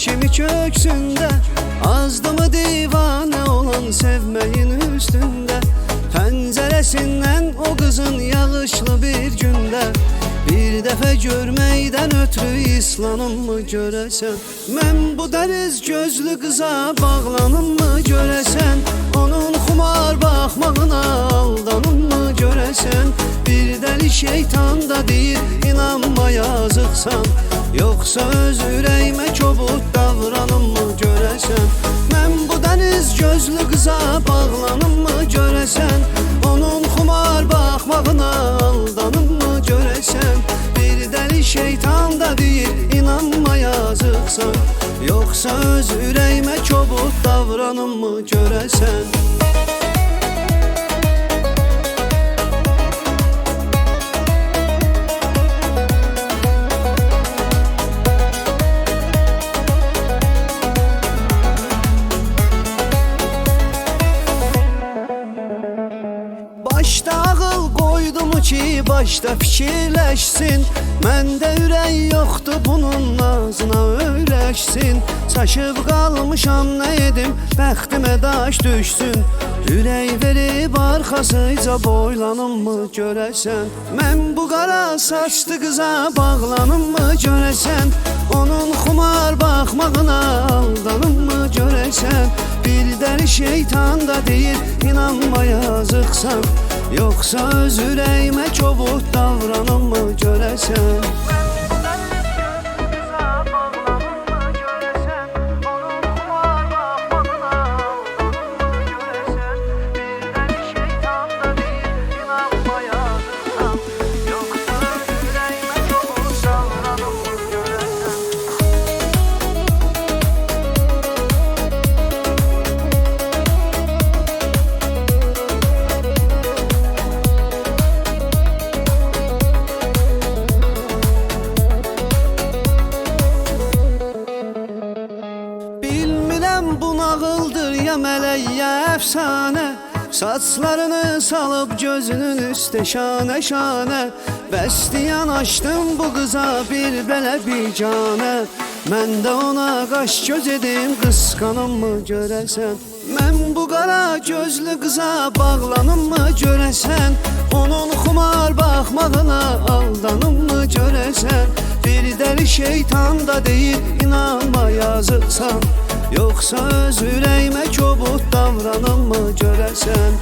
kimi köksündə, azdımı divane olan sevmeyin üstünde. Pəncərəsindən o qızın yağışlı bir gündə, bir dəfə görməkdən ötürü islanım mı görəsən? Mən bu dəniz gözlü qıza bağlanım mı görəsən? Onun xumar baxmağına aldanım mı görəsən? Bir dəli şeytan da deyir inanma yazıqsan, yoxsa öz ürəyimə kobud davranım mı görəsən? Mən bu dəniz gözlü qıza bağlanım mı görəsən? Onun xumar baxmağına aldanım mı görəsən? Bir dəli şeytan da deyir inanma yazıqsan, yoxsa öz ürəyimə kobud davranım mı görəsən? Başda ağıl qoydumu ki, başda fikirləşsin. Məndə ürək yoxdur bunun nazına öyrəşsin. Çaşıb qalmışam nə edim, bəxtimə daş düşsün. Ürək verib arxasıca boylanım mı görəsən? Mən bu qara saçlı qıza bağlanım mı görəsən? Onun xumar baxmağına aldanım mı görəsən? Bir dəli şeytan da deyir inanma yazıqsan, yoxsa öz ürəyimə kobud davranım mı görəsən? Bu nağıldır ya mələk ya əfsanə, saçlarını salıb gözünün üstə şanə-şanə. Bəsdi yanaşdım bu qıza bir belə bicanə, mən də ona qaş göz edim qısqanım mı görəsən? Mən bu qara gözlü qıza bağlanım mı görəsən? Onun xumar baxmağına aldanım mı görəsən? Bir dəli şeytan da deyir inanma yazıqsan, yoxsa öz ürəyimə kobud davranım mı görəsən?